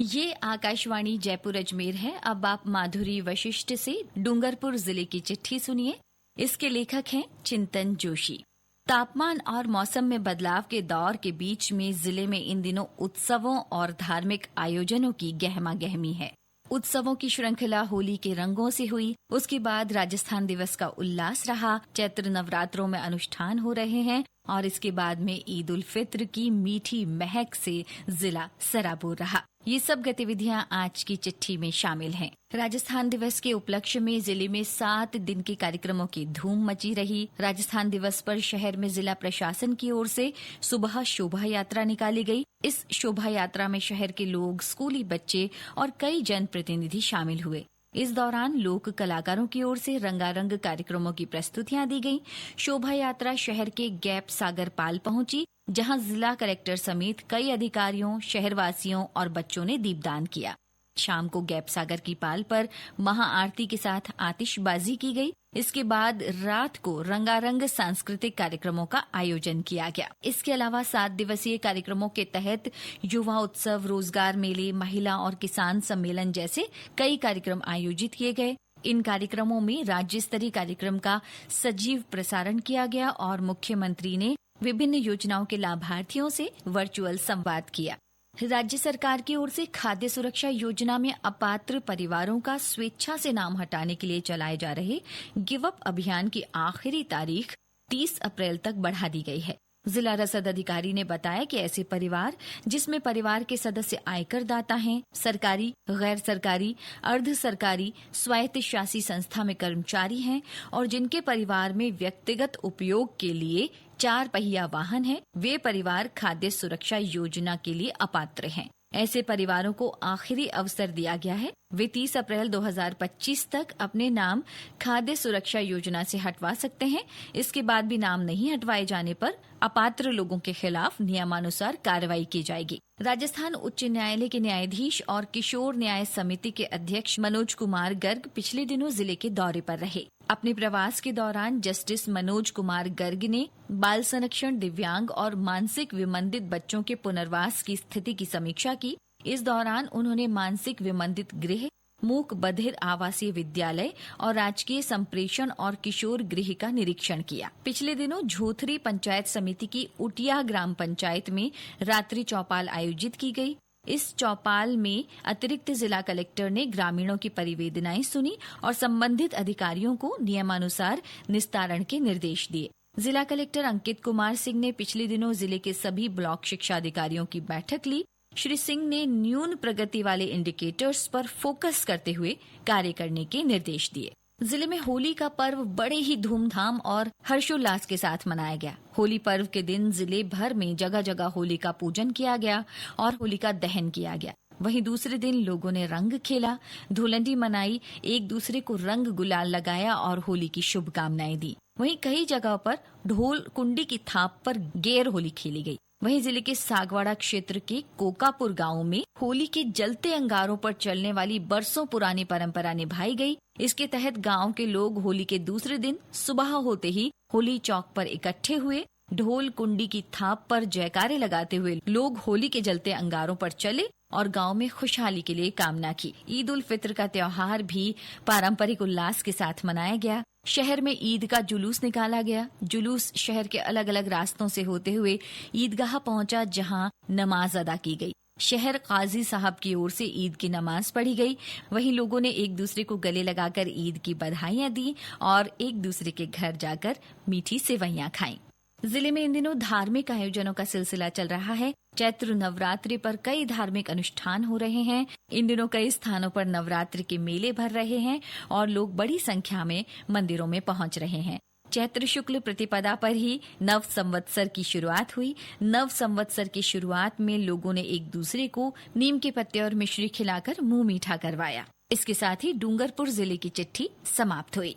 ये आकाशवाणी जयपुर अजमेर है। अब आप माधुरी वशिष्ठ से डूंगरपुर जिले की चिट्ठी सुनिए। इसके लेखक हैं चिंतन जोशी। तापमान और मौसम में बदलाव के दौर के बीच में जिले में इन दिनों उत्सवों और धार्मिक आयोजनों की गहमा गहमी है। उत्सवों की श्रृंखला होली के रंगों से हुई, उसके बाद राजस्थान दिवस का उल्लास रहा, चैत्र नवरात्रों में अनुष्ठान हो रहे हैं और इसके बाद में ईद उल फित्र की मीठी महक से जिला सराबोर रहा। ये सब गतिविधियां आज की चिट्ठी में शामिल हैं। राजस्थान दिवस के उपलक्ष्य में जिले में 7 दिन के कार्यक्रमों की धूम मची रही। राजस्थान दिवस पर शहर में जिला प्रशासन की ओर से सुबह शोभा यात्रा निकाली गई। इस शोभा यात्रा में शहर के लोग, स्कूली बच्चे और कई जनप्रतिनिधि शामिल हुए। इस दौरान लोक कलाकारों की ओर से रंगारंग कार्यक्रमों की प्रस्तुतियां दी गईं। शोभा यात्रा शहर के गैप सागर पाल पहुंची, जहां जिला कलेक्टर समेत कई अधिकारियों, शहरवासियों और बच्चों ने दीपदान किया। शाम को गैप सागर की पाल पर महाआरती के साथ आतिशबाजी की गई। इसके बाद रात को रंगारंग सांस्कृतिक कार्यक्रमों का आयोजन किया गया। इसके अलावा 7 दिवसीय कार्यक्रमों के तहत युवा उत्सव, रोजगार मेले, महिला और किसान सम्मेलन जैसे कई कार्यक्रम आयोजित किए गए। इन कार्यक्रमों में राज्य स्तरीय कार्यक्रम का सजीव प्रसारण किया गया और मुख्यमंत्री ने विभिन्न योजनाओं के लाभार्थियों से वर्चुअल संवाद किया। राज्य सरकार की ओर से खाद्य सुरक्षा योजना में अपात्र परिवारों का स्वेच्छा से नाम हटाने के लिए चलाए जा रहे गिव अप अभियान की आखिरी तारीख 30 अप्रैल तक बढ़ा दी गई है। जिला रसद अधिकारी ने बताया कि ऐसे परिवार जिसमें परिवार के सदस्य आयकर दाता हैं, सरकारी, गैर सरकारी, अर्ध सरकारी, स्वायत्तशासी संस्था में कर्मचारी हैं और जिनके परिवार में व्यक्तिगत उपयोग के लिए 4 पहिया वाहन है, वे परिवार खाद्य सुरक्षा योजना के लिए अपात्र हैं। ऐसे परिवारों को आखिरी अवसर दिया गया है। वे 30 अप्रैल 2025 तक अपने नाम खाद्य सुरक्षा योजना से हटवा सकते हैं। इसके बाद भी नाम नहीं हटवाए जाने पर अपात्र लोगों के खिलाफ नियमानुसार कार्रवाई की जाएगी। राजस्थान उच्च न्यायालय के न्यायाधीश और किशोर न्याय समिति के अध्यक्ष मनोज कुमार गर्ग पिछले दिनों जिले के दौरे पर रहे। अपने प्रवास के दौरान जस्टिस मनोज कुमार गर्ग ने बाल संरक्षण, दिव्यांग और मानसिक विमंदित बच्चों के पुनर्वास की स्थिति की समीक्षा की। इस दौरान उन्होंने मानसिक विमंदित गृह, मूक बधिर आवासीय विद्यालय और राजकीय संप्रेषण और किशोर गृह का निरीक्षण किया। पिछले दिनों झोथरी पंचायत समिति की उटिया ग्राम पंचायत में रात्रि चौपाल आयोजित की गई। इस चौपाल में अतिरिक्त जिला कलेक्टर ने ग्रामीणों की परिवेदनाएं सुनी और संबंधित अधिकारियों को नियमानुसार निस्तारण के निर्देश दिए। जिला कलेक्टर अंकित कुमार सिंह ने पिछले दिनों जिले के सभी ब्लॉक शिक्षा अधिकारियों की बैठक ली। श्री सिंह ने न्यून प्रगति वाले इंडिकेटर्स पर फोकस करते हुए कार्य करने के निर्देश दिए। जिले में होली का पर्व बड़े ही धूमधाम और हर्षोल्लास के साथ मनाया गया। होली पर्व के दिन जिले भर में जगह जगह होली का पूजन किया गया और होली का दहन किया गया। वहीं दूसरे दिन लोगों ने रंग खेला, धुलंडी मनाई, एक दूसरे को रंग गुलाल लगाया और होली की शुभकामनाएं दी। वहीं कई जगहों पर ढोल कुंडी की थाप पर गैर होली खेली गई। वहीं जिले के सागवाड़ा क्षेत्र के कोकापुर गांव में होली के जलते अंगारों पर चलने वाली बरसों पुरानी परंपरा निभाई गई। इसके तहत गांव के लोग होली के दूसरे दिन सुबह होते ही होली चौक पर इकट्ठे हुए। ढोल कुंडी की थाप पर जयकारे लगाते हुए लोग होली के जलते अंगारों पर चले और गांव में खुशहाली के लिए कामना की। ईद उल फित्र का त्योहार भी पारंपरिक उल्लास के साथ मनाया गया। शहर में ईद का जुलूस निकाला गया। जुलूस शहर के अलग अलग रास्तों से होते हुए ईदगाह पहुंचा, जहां नमाज अदा की गई। शहर काजी साहब की ओर से ईद की नमाज पढ़ी गई। वहीं लोगों ने एक दूसरे को गले लगाकर ईद की बधाइयां दी और एक दूसरे के घर जाकर मीठी सेवइयां खाईं। जिले में इन दिनों धार्मिक आयोजनों का सिलसिला चल रहा है। चैत्र नवरात्रि पर कई धार्मिक अनुष्ठान हो रहे हैं। इन दिनों कई स्थानों पर नवरात्रि के मेले भर रहे हैं और लोग बड़ी संख्या में मंदिरों में पहुंच रहे हैं। चैत्र शुक्ल प्रतिपदा पर ही नव संवत्सर की शुरुआत हुई। नव संवत्सर की शुरुआत में लोगों ने एक दूसरे को नीम के पत्ते और मिश्री खिलाकर मुंह मीठा करवाया। इसके साथ ही डूंगरपुर जिले की चिट्ठी समाप्त हुई।